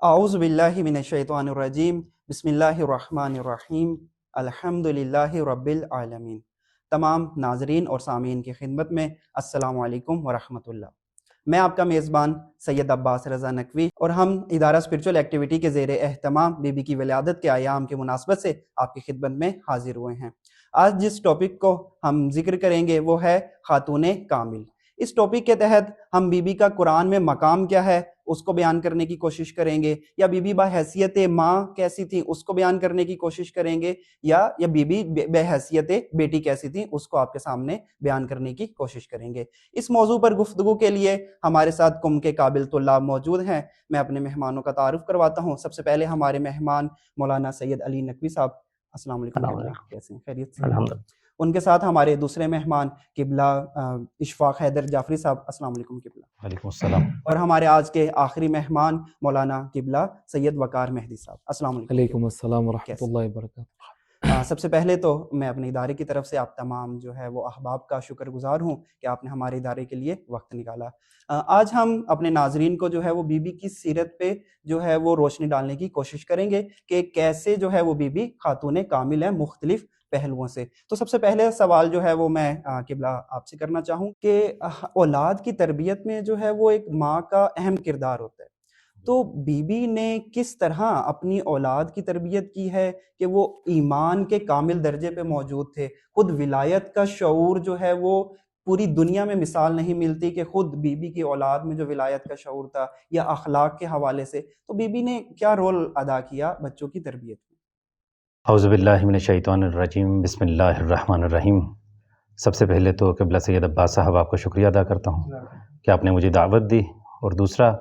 اعوذ باللہ من الشیطان الرجیم بسم اللہ الرحمن الرحیم الحمدللہ رب العالمین۔ تمام ناظرین اور سامعین کی خدمت میں السلام علیکم ورحمۃ اللہ۔ میں آپ کا میزبان سید عباس رضا نقوی اور ہم ادارہ اسپرچول ایکٹیویٹی کے زیر اہتمام بی بی کی ولادت کے ایام کی مناسبت سے آپ کی خدمت میں حاضر ہوئے ہیں۔ آج جس ٹاپک کو ہم ذکر کریں گے وہ ہے خاتون کامل۔ اس ٹاپک کے تحت ہم بی بی کا قرآن میں مقام کیا ہے اس کو بیان کرنے کی کوشش کریں گے، یا بی بی بحیثیت ماں کیسی تھی اس کو بیان کرنے کی کوشش کریں گے، یا بی بی بحیثیت بیٹی کیسی تھی اس کو آپ کے سامنے بیان کرنے کی کوشش کریں گے۔ اس موضوع پر گفتگو کے لیے ہمارے ساتھ قم کے قابل طلاب موجود ہیں۔ میں اپنے مہمانوں کا تعارف کرواتا ہوں۔ سب سے پہلے ہمارے مہمان مولانا سید علی نقوی صاحب، السلام علیکم، کیسے ہیں؟ خیریت سے؟ الحمدللہ۔ ان کے ساتھ ہمارے دوسرے مہمان قبلہ اشفاق حیدر جعفری صاحب، السلام علیکم قبلہ۔ وعلیکم السلام۔ اور ہمارے آج کے آخری مہمان مولانا قبلہ سید وقار مہدی صاحب، السلام علیکم۔ علیکم السلام ورحمۃ اللہ وبرکاتہ۔ سب سے پہلے تو میں اپنے ادارے کی طرف سے آپ تمام جو ہے وہ احباب کا شکر گزار ہوں کہ آپ نے ہمارے ادارے کے لیے وقت نکالا۔ آج ہم اپنے ناظرین کو جو ہے وہ بی بی کی سیرت پہ جو ہے وہ روشنی ڈالنے کی کوشش کریں گے کہ کیسے جو ہے وہ بی بی خاتون کامل ہے مختلف پہلوؤں سے۔ تو سب سے پہلے سوال جو ہے وہ میں قبلہ آپ سے کرنا چاہوں کہ اولاد کی تربیت میں جو ہے وہ ایک ماں کا اہم کردار ہوتا ہے، تو بی بی نے کس طرح اپنی اولاد کی تربیت کی ہے کہ وہ ایمان کے کامل درجے پہ موجود تھے؟ خود ولایت کا شعور جو ہے وہ پوری دنیا میں مثال نہیں ملتی کہ خود بی بی کی اولاد میں جو ولایت کا شعور تھا، یا اخلاق کے حوالے سے تو بی بی نے کیا رول ادا کیا بچوں کی تربیت میں؟ اعوذ باللہ من الشیطان الرجیم، بسم اللہ الرحمن الرحیم۔ سب سے پہلے تو قبلہ سید عباس صاحب آپ کا شکریہ ادا کرتا ہوں کہ آپ نے مجھے دعوت دی، اور دوسرا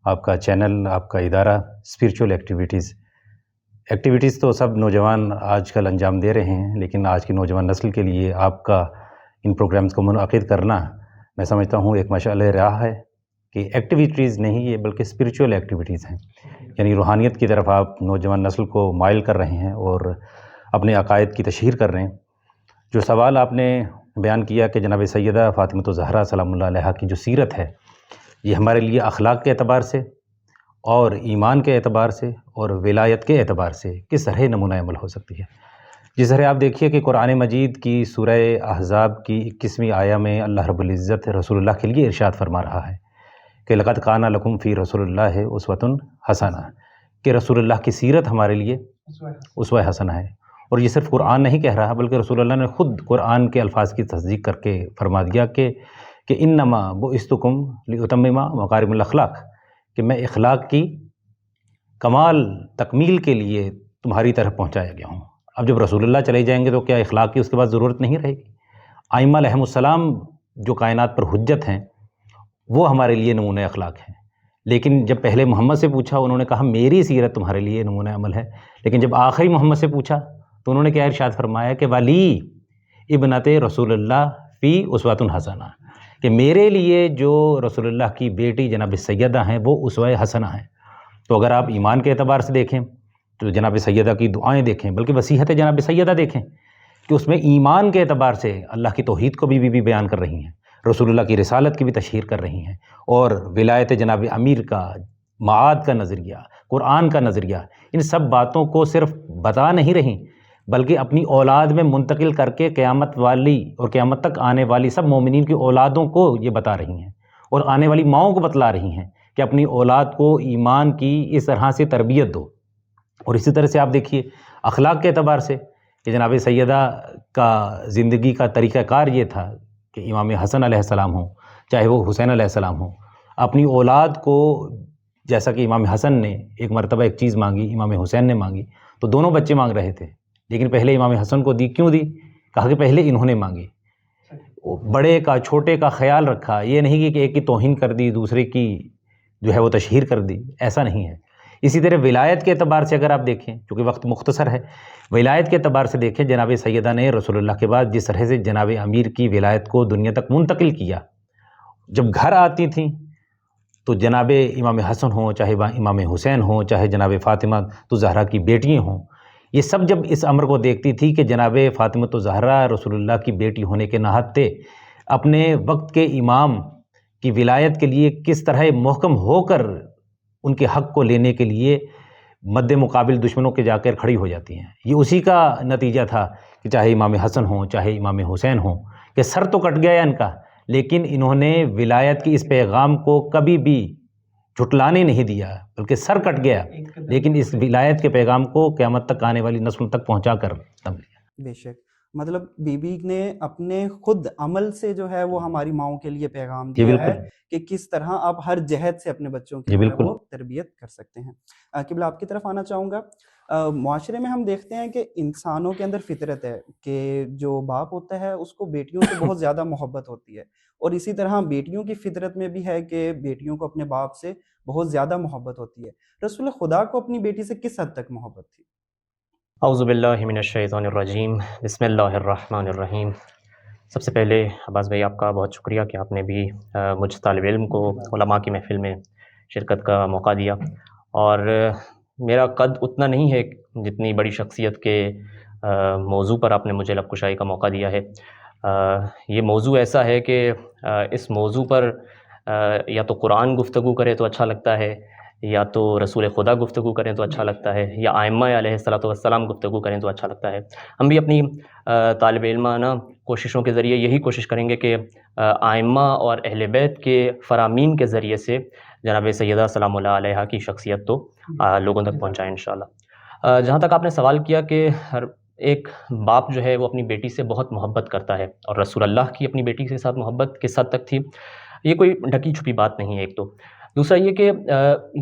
آپ کا چینل، آپ کا ادارہ اسپرچول ایکٹیویٹیز تو سب نوجوان آج کل انجام دے رہے ہیں، لیکن آج کی نوجوان نسل کے لیے آپ کا ان پروگرامز کو منعقد کرنا میں سمجھتا ہوں ایک مشعل راہ ہے کہ ایکٹیویٹیز نہیں یہ بلکہ اسپرچول ایکٹیویٹیز ہیں، یعنی روحانیت کی طرف آپ نوجوان نسل کو مائل کر رہے ہیں اور اپنے عقائد کی تشہیر کر رہے ہیں۔ جو سوال آپ نے بیان کیا کہ جناب سیدہ فاطمہ الزہرا سلام اللہ علیہا کی جو سیرت ہے، یہ ہمارے لیے اخلاق کے اعتبار سے اور ایمان کے اعتبار سے اور ولایت کے اعتبار سے کس طرح نمونہ عمل ہو سکتی ہے۔ جس طرح آپ دیکھیے کہ قرآن مجید کی سورہ احزاب کی 21ویں آیہ میں اللہ رب العزت رسول اللہ کے لیے ارشاد فرما رہا ہے کہ لقد کان لکم فی رسول اللہ اسوۃ حسنہ، کہ رسول اللہ کی سیرت ہمارے لیے اسوہ حسنہ ہے۔ اور یہ صرف قرآن نہیں کہہ رہا بلکہ رسول اللہ نے خود قرآن کے الفاظ کی تصدیق کر کے فرما دیا کہ انما بعثتکم لاتمم مکارم الاخلاق، کہ میں اخلاق کی کمال تکمیل کے لیے تمہاری طرف پہنچایا گیا ہوں۔ اب جب رسول اللہ چلے جائیں گے تو کیا اخلاق کی اس کے بعد ضرورت نہیں رہے گی؟ ائمہ علیہم السلام جو کائنات پر حجت ہیں وہ ہمارے لیے نمونہ اخلاق ہیں، لیکن جب پہلے محمد سے پوچھا انہوں نے کہا میری سیرت تمہارے لیے نمونہ عمل ہے، لیکن جب آخری محمد سے پوچھا تو انہوں نے کیا ارشاد فرمایا کہ ولی ابنت رسول اللہ فی اسوۃ حسنہ، کہ میرے لیے جو رسول اللہ کی بیٹی جناب سیدہ ہیں وہ اسوہ حسنہ ہیں۔ تو اگر آپ ایمان کے اعتبار سے دیکھیں تو جناب سیدہ کی دعائیں دیکھیں، بلکہ وصیحت جناب سیدہ دیکھیں کہ اس میں ایمان کے اعتبار سے اللہ کی توحید کو بھی بیان کر رہی ہیں، رسول اللہ کی رسالت کی بھی تشہیر کر رہی ہیں، اور ولایت جناب امیر کا، معاد کا نظریہ، قرآن کا نظریہ، ان سب باتوں کو صرف بتا نہیں رہی بلکہ اپنی اولاد میں منتقل کر کے قیامت والی اور قیامت تک آنے والی سب مومنین کی اولادوں کو یہ بتا رہی ہیں، اور آنے والی ماؤں کو بتلا رہی ہیں کہ اپنی اولاد کو ایمان کی اس طرح سے تربیت دو۔ اور اسی طرح سے آپ دیکھیے اخلاق کے اعتبار سے کہ جناب سیدہ کا زندگی کا طریقہ کار یہ تھا کہ امام حسن علیہ السلام ہوں چاہے وہ حسین علیہ السلام ہوں، اپنی اولاد کو، جیسا کہ امام حسن نے ایک مرتبہ ایک چیز مانگی، امام حسین نے مانگی، تو دونوں بچے مانگ رہے تھے لیکن پہلے امام حسن کو دی، کیوں دی؟ کہا کہ پہلے انہوں نے مانگی۔ بڑے کا چھوٹے کا خیال رکھا، یہ نہیں کہ ایک کی توہین کر دی دوسرے کی جو ہے وہ تشہیر کر دی، ایسا نہیں ہے۔ اسی طرح ولایت کے اعتبار سے اگر آپ دیکھیں، چونکہ وقت مختصر ہے، ولایت کے اعتبار سے دیکھیں جناب سیدہ نے رسول اللہ کے بعد جس طرح سے جناب امیر کی ولایت کو دنیا تک منتقل کیا، جب گھر آتی تھیں تو جناب امام حسن ہوں چاہے امام حسین ہوں چاہے جناب فاطمہ الزہرا کی بیٹیاں ہوں، یہ سب جب اس امر کو دیکھتی تھی کہ جناب فاطمہ الزہرا رسول اللہ کی بیٹی ہونے کے ناطے اپنے وقت کے امام کی ولایت کے لیے کس طرح محکم ہو کر ان کے حق کو لینے کے لیے مد مقابل دشمنوں کے جا کر کھڑی ہو جاتی ہیں. یہ اسی کا نتیجہ تھا کہ چاہے امام حسن ہوں چاہے امام حسین ہوں، کہ سر تو کٹ گیا ان کا، لیکن انہوں نے ولایت کے اس پیغام کو کبھی بھی جھٹلانے نہیں دیا، بلکہ سر کٹ گیا لیکن اس ولایت کے پیغام کو قیامت تک آنے والی نسلوں تک پہنچا کر دم لیا. بے شک، مطلب بی بی نے اپنے خود عمل سے جو ہے وہ ہماری ماؤں کے لیے پیغام جی دیا بالکل. ہے کہ کس طرح آپ ہر جہت سے اپنے بچوں کی جی جو ہے بالکل. وہ تربیت کر سکتے ہیں. قبلہ آپ کی طرف آنا چاہوں گا. معاشرے میں ہم دیکھتے ہیں کہ انسانوں کے اندر فطرت ہے کہ جو باپ ہوتا ہے اس کو بیٹیوں سے بہت زیادہ محبت ہوتی ہے، اور اسی طرح بیٹیوں کی فطرت میں بھی ہے کہ بیٹیوں کو اپنے باپ سے بہت زیادہ محبت ہوتی ہے. رسول خدا کو اپنی بیٹی سے کس حد تک محبت تھی؟ اعوذ باللہ من الشیطان الرجیم، بسم اللہ الرحمن الرحیم. سب سے پہلے عباس بھائی آپ کا بہت شکریہ کہ آپ نے بھی مجھ طالب علم کو علماء کی محفل میں شرکت کا موقع دیا. اور میرا قد اتنا نہیں ہے جتنی بڑی شخصیت کے موضوع پر آپ نے مجھے لب کشائی کا موقع دیا ہے. یہ موضوع ایسا ہے کہ اس موضوع پر یا تو قرآن گفتگو کرے تو اچھا لگتا ہے، یا تو رسول خدا گفتگو کریں تو اچھا لگتا ہے، یا ائمہ علیہ الصلوۃ والسلام گفتگو کریں تو اچھا لگتا ہے. ہم بھی اپنی طالب علمانہ کوششوں کے ذریعے یہی کوشش کریں گے کہ ائمہ اور اہل بیت کے فرامین کے ذریعے سے جناب سیدہ سلام اللہ علیہا کی شخصیت تو لوگوں تک پہنچائیں انشاءاللہ. جہاں تک آپ نے سوال کیا کہ ہر ایک باپ جو ہے وہ اپنی بیٹی سے بہت محبت کرتا ہے، اور رسول اللہ کی اپنی بیٹی کے ساتھ محبت کس حد تک تھی، یہ کوئی ڈھکی چھپی بات نہیں ہے. ایک تو دوسرا یہ کہ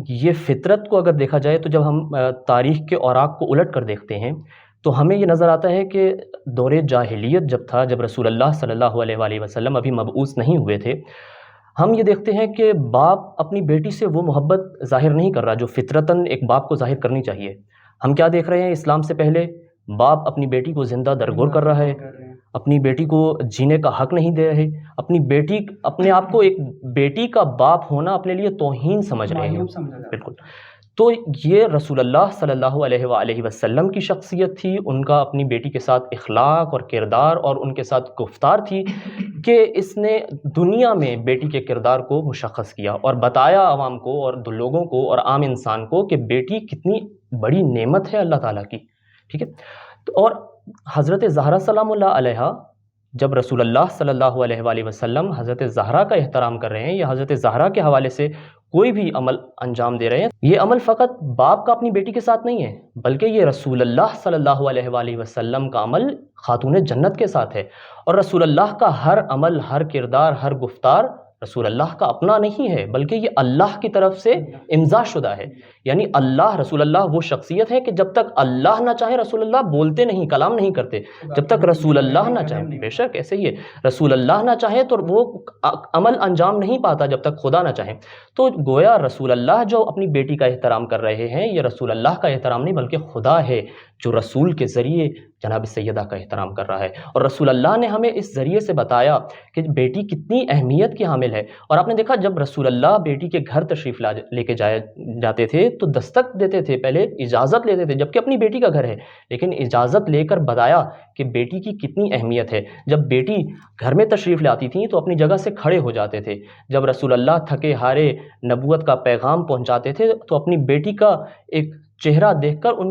یہ فطرت کو اگر دیکھا جائے تو جب ہم تاریخ کے اوراق کو الٹ کر دیکھتے ہیں تو ہمیں یہ نظر آتا ہے کہ دور جاہلیت جب تھا، جب رسول اللہ صلی اللہ علیہ وآلہ وسلم ابھی مبعوث نہیں ہوئے تھے، ہم یہ دیکھتے ہیں کہ باپ اپنی بیٹی سے وہ محبت ظاہر نہیں کر رہا جو فطرتاً ایک باپ کو ظاہر کرنی چاہیے. ہم کیا دیکھ رہے ہیں؟ اسلام سے پہلے باپ اپنی بیٹی کو زندہ درگور کر رہا ہے، اپنی بیٹی کو جینے کا حق نہیں دے رہے، اپنے آپ کو ایک بیٹی کا باپ ہونا اپنے لیے توہین سمجھ رہے ہیں. بالکل. تو یہ رسول اللہ صلی اللہ علیہ وآلہ وسلم کی شخصیت تھی، ان کا اپنی بیٹی کے ساتھ اخلاق اور کردار اور ان کے ساتھ گفتار تھی کہ اس نے دنیا میں بیٹی کے کردار کو مشخص کیا اور بتایا عوام کو اور لوگوں کو اور عام انسان کو کہ بیٹی کتنی بڑی نعمت ہے اللہ تعالیٰ کی. ٹھیک ہے. اور حضرت زہرا سلام اللہ علیہا، جب رسول اللہ صلی اللہ علیہ وآلہ وسلم حضرت زہرا کا احترام کر رہے ہیں یا حضرت زہرا کے حوالے سے کوئی بھی عمل انجام دے رہے ہیں، یہ عمل فقط باپ کا اپنی بیٹی کے ساتھ نہیں ہے، بلکہ یہ رسول اللہ صلی اللہ علیہ وآلہ وسلم کا عمل خاتون جنت کے ساتھ ہے. اور رسول اللہ کا ہر عمل، ہر کردار، ہر گفتار رسول اللہ کا اپنا نہیں ہے، بلکہ یہ اللہ کی طرف سے امضا شدہ ہے. یعنی رسول اللہ وہ شخصیت ہے کہ جب تک اللہ نہ چاہے رسول اللہ بولتے نہیں، کلام نہیں کرتے. جب تک رسول اللہ نہ چاہے، بے شک ایسے ہی ہے، رسول اللہ نہ چاہے تو وہ عمل انجام نہیں پاتا جب تک خدا نہ چاہے. تو گویا رسول اللہ جو اپنی بیٹی کا احترام کر رہے ہیں، یہ رسول اللہ کا احترام نہیں بلکہ خدا ہے جو رسول کے ذریعے جناب سیدہ کا احترام کر رہا ہے. اور رسول اللہ نے ہمیں اس ذریعے سے بتایا کہ بیٹی کتنی اہمیت کی حامل ہے. اور آپ نے دیکھا جب رسول اللہ بیٹی کے گھر تشریف لے کے جاتے تھے تو دستک دیتے تھے، پہلے اجازت لیتے تھے، جبکہ اپنی بیٹی کا گھر ہے، لیکن اجازت لے کر بتایا کہ بیٹی کی کتنی اہمیت ہے. جب بیٹی گھر میں تشریف لاتی تھیں تو اپنی جگہ سے کھڑے ہو جاتے تھے. جب رسول اللہ تھکے ہارے نبوت کا پیغام پہنچاتے تھے تو اپنی بیٹی کا ایک چہرہ دیکھ کر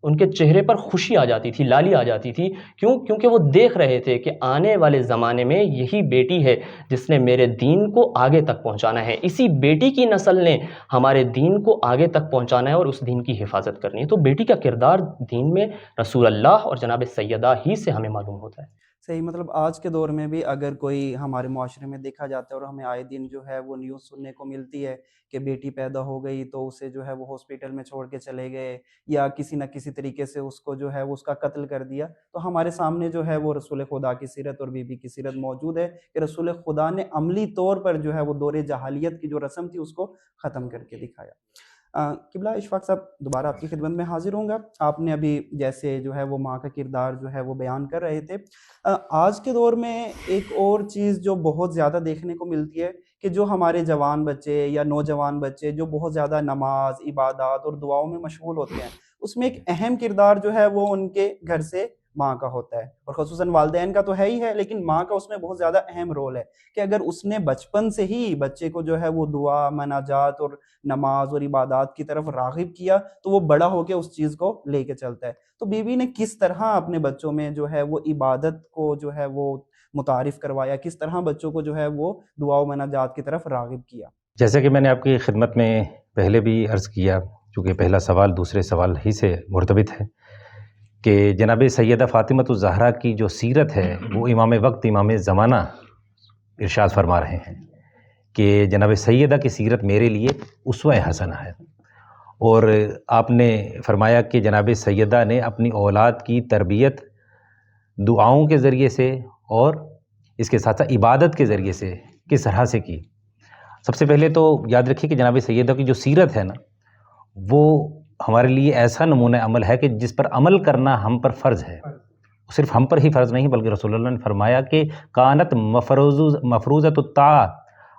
ان کے چہرے پر خوشی آ جاتی تھی، لالی آ جاتی تھی. کیونکہ وہ دیکھ رہے تھے کہ آنے والے زمانے میں یہی بیٹی ہے جس نے میرے دین کو آگے تک پہنچانا ہے، اسی بیٹی کی نسل نے ہمارے دین کو آگے تک پہنچانا ہے اور اس دین کی حفاظت کرنی ہے. تو بیٹی کا کردار دین میں رسول اللہ اور جناب سیدہ ہی سے ہمیں معلوم ہوتا ہے. صحیح. مطلب آج کے دور میں بھی اگر کوئی ہمارے معاشرے میں دیکھا جاتا ہے اور ہمیں آئے دن جو ہے وہ نیوز سننے کو ملتی ہے کہ بیٹی پیدا ہو گئی تو اسے جو ہے وہ ہاسپٹل میں چھوڑ کے چلے گئے یا کسی نہ کسی طریقے سے اس کو جو ہے وہ اس کا قتل کر دیا، تو ہمارے سامنے جو ہے وہ رسول خدا کی سیرت اور بی بی کی سیرت موجود ہے کہ رسول خدا نے عملی طور پر جو ہے وہ دور جاہلیت کی جو رسم تھی اس کو ختم کر کے دکھایا. قبلہ اشفاق صاحب دوبارہ آپ کی خدمت میں حاضر ہوں گا. آپ نے ابھی جیسے جو ہے وہ ماں کا کردار جو ہے وہ بیان کر رہے تھے، آج کے دور میں ایک اور چیز جو بہت زیادہ دیکھنے کو ملتی ہے کہ جو ہمارے جوان بچے یا نوجوان بچے جو بہت زیادہ نماز، عبادات اور دعاؤں میں مشغول ہوتے ہیں، اس میں ایک اہم کردار جو ہے وہ ان کے گھر سے ماں کا ہوتا ہے، اور خصوصاً والدین کا تو ہے ہی ہے، لیکن ماں کا اس میں بہت زیادہ اہم رول ہے کہ اگر اس نے بچپن سے ہی بچے کو جو ہے وہ دعا، مناجات اور نماز اور عبادات کی طرف راغب کیا تو وہ بڑا ہو کے اس چیز کو لے کے چلتا ہے۔ تو بیوی نے کس طرح اپنے بچوں میں جو ہے وہ عبادت کو جو ہے وہ متعارف کروایا، کس طرح بچوں کو جو ہے وہ دعا و مناجات کی طرف راغب کیا؟ جیسے کہ میں نے آپ کی خدمت میں پہلے بھی عرض کیا، چونکہ پہلا سوال دوسرے سوال ہی سے مرتبط ہے، کہ جناب سیدہ فاطمۃ الزہرا کی جو سیرت ہے وہ امام وقت امام زمانہ ارشاد فرما رہے ہیں کہ جناب سیدہ کی سیرت میرے لیے اسوہ حسنہ ہے، اور آپ نے فرمایا کہ جناب سیدہ نے اپنی اولاد کی تربیت دعاؤں کے ذریعے سے اور اس کے ساتھ ساتھ عبادت کے ذریعے سے کس طرح سے کی۔ سب سے پہلے تو یاد رکھیے کہ جناب سیدہ کی جو سیرت ہے نا، وہ ہمارے لیے ایسا نمونہ عمل ہے کہ جس پر عمل کرنا ہم پر فرض ہے، صرف ہم پر ہی فرض نہیں بلکہ رسول اللہ نے فرمایا کہ کانت مفروضۃ الطاعۃ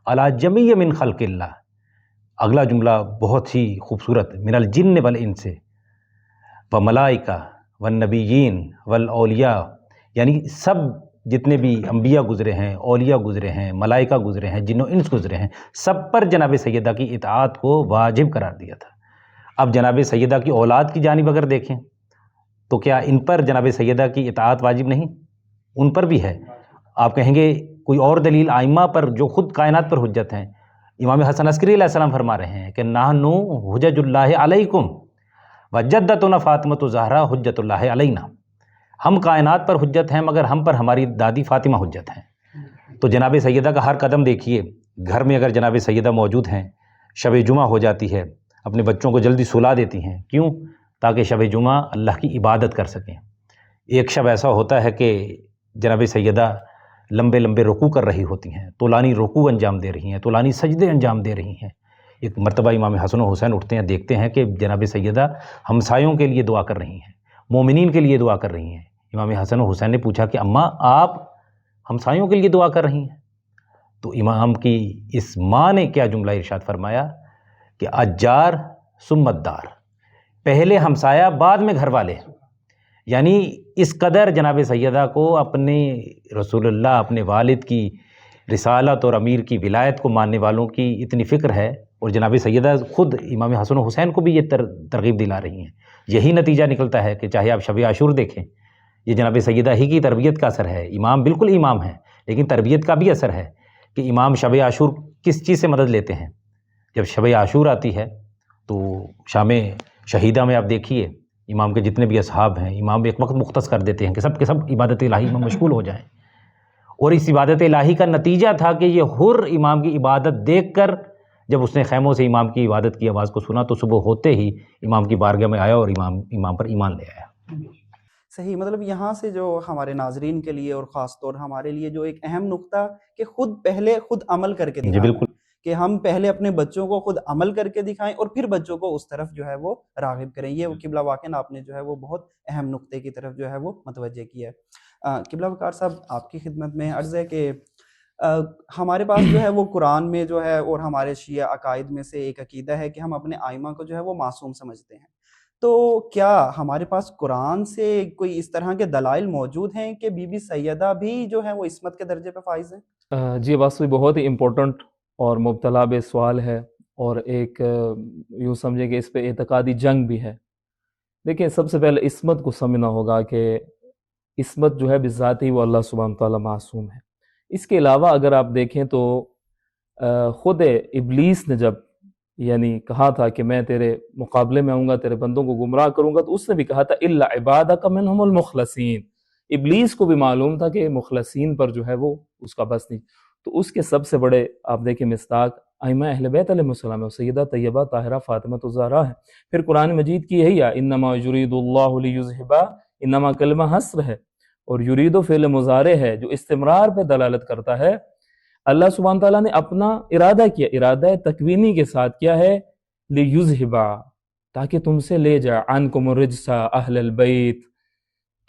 علی جمیع من خلق اللہ۔ اگلا جملہ بہت ہی خوبصورت، من الجن والانس والملائکہ والنبیین والاولیاء، یعنی سب جتنے بھی انبیاء گزرے ہیں، اولیاء گزرے ہیں، ملائکہ گزرے ہیں، جن و انس گزرے ہیں، سب پر جناب سیدہ کی اطاعت کو واجب قرار دیا تھا۔ اب جناب سیدہ کی اولاد کی جانب اگر دیکھیں تو کیا ان پر جناب سیدہ کی اطاعت واجب نہیں؟ ان پر بھی ہے۔ آپ کہیں گے کوئی اور دلیل ائمہ پر جو خود کائنات پر حجت ہیں؟ امام حسن عسکری علیہ السلام فرما رہے ہیں کہ نحن حجج اللہ علیکم وجدتنا فاطمۃ الزہرا حجت اللہ علینا، ہم کائنات پر حجت ہیں مگر ہم پر ہماری دادی فاطمہ حجت ہیں۔ تو جناب سیدہ کا ہر قدم دیکھیے، گھر میں اگر جناب سیدہ موجود ہیں، شب جمعہ ہو جاتی ہے، اپنے بچوں کو جلدی سلا دیتی ہیں، کیوں؟ تاکہ شب جمعہ اللہ کی عبادت کر سکیں۔ ایک شب ایسا ہوتا ہے کہ جناب سیدہ لمبے لمبے رکوع کر رہی ہوتی ہیں، طولانی رکوع انجام دے رہی ہیں، طولانی سجدے انجام دے رہی ہیں۔ ایک مرتبہ امام حسن و حسین اٹھتے ہیں، دیکھتے ہیں کہ جناب سیدہ ہمسایوں کے لیے دعا کر رہی ہیں، مومنین کے لیے دعا کر رہی ہیں۔ امام حسن و حسین نے پوچھا کہ اماں آپ ہمسایوں کے لیے دعا کر رہی ہیں؟ تو امام کی اس ماں نے کیا جملہ ارشاد فرمایا کہ اجار ثم الدار، پہلے ہمسایہ بعد میں گھر والے۔ یعنی اس قدر جناب سیدہ کو اپنے رسول اللہ، اپنے والد کی رسالت اور امیر کی ولایت کو ماننے والوں کی اتنی فکر ہے، اور جناب سیدہ خود امام حسن و حسین کو بھی یہ ترغیب دلا رہی ہیں۔ یہی نتیجہ نکلتا ہے کہ چاہے آپ شب عاشور دیکھیں، یہ جناب سیدہ ہی کی تربیت کا اثر ہے۔ امام بالکل امام ہے، لیکن تربیت کا بھی اثر ہے کہ امام شب عاشور کس چیز سے مدد لیتے ہیں؟ جب شب عاشور آتی ہے تو شام شہیدہ میں آپ دیکھیے امام کے جتنے بھی اصحاب ہیں، امام ایک وقت مختص کر دیتے ہیں کہ سب کے سب عبادت الہی میں مشغول ہو جائیں، اور اس عبادت الہی کا نتیجہ تھا کہ یہ حر امام کی عبادت دیکھ کر جب اس نے خیموں سے امام کی عبادت کی آواز کو سنا تو صبح ہوتے ہی امام کی بارگاہ میں آیا اور امام پر ایمان لے آیا۔ صحیح، مطلب یہاں سے جو ہمارے ناظرین کے لیے اور خاص طور ہمارے لیے جو ایک اہم نقطہ کہ پہلے خود عمل کر کے جی دکھانا، بالکل، کہ ہم پہلے اپنے بچوں کو خود عمل کر کے دکھائیں اور پھر بچوں کو اس طرف جو ہے وہ راغب کریں۔ یہ قبلہ واقعاً آپ نے جو ہے وہ بہت اہم نقطے کی طرف جو ہے وہ متوجہ کیا ہے۔ قبلہ وقار صاحب، آپ کی خدمت میں عرض ہے کہ ہمارے پاس جو ہے وہ قرآن میں جو ہے اور ہمارے شیعہ عقائد میں سے ایک عقیدہ ہے کہ ہم اپنے آئمہ کو جو ہے وہ معصوم سمجھتے ہیں، تو کیا ہمارے پاس قرآن سے کوئی اس طرح کے دلائل موجود ہیں کہ بی بی سیدہ بھی جو ہے وہ عصمت کے درجے پہ فائز ہیں؟ جی واقعی بہت ہی امپورٹنٹ اور مبتلا بے سوال ہے، اور ایک یوں سمجھے کہ اس پہ اعتقادی جنگ بھی ہے۔ دیکھیں، سب سے پہلے عصمت کو سمجھنا ہوگا کہ عصمت جو ہے بذات ہی وہ اللہ سبحانہ تعالیٰ معصوم ہے۔ اس کے علاوہ اگر آپ دیکھیں تو خود ابلیس نے جب یعنی کہا تھا کہ میں تیرے مقابلے میں آؤں گا، تیرے بندوں کو گمراہ کروں گا، تو اس نے بھی کہا تھا الا عبادک منہم المخلصین۔ ابلیس کو بھی معلوم تھا کہ مخلصین پر جو ہے وہ اس کا بس نہیں، تو اس کے سب سے بڑے آپ دیکھیں مصداق ائمہ اہل بیت علیہ السلام اور سیدہ طیبہ طاہرہ فاطمۃ الزہرا ہے۔ پھر قرآن مجید کی یہی ہے انما یرید اللہ لیذھب، انما کلمہ حصر ہے، اور یرید و فعل مضارع ہے جو استمرار پہ دلالت کرتا ہے۔ اللہ سبحانہ تعالیٰ نے اپنا ارادہ کیا، ارادہ تکوینی کے ساتھ کیا ہے، لیذھب، تاکہ تم سے لے جائے، عنکم الرجس اہل البیت،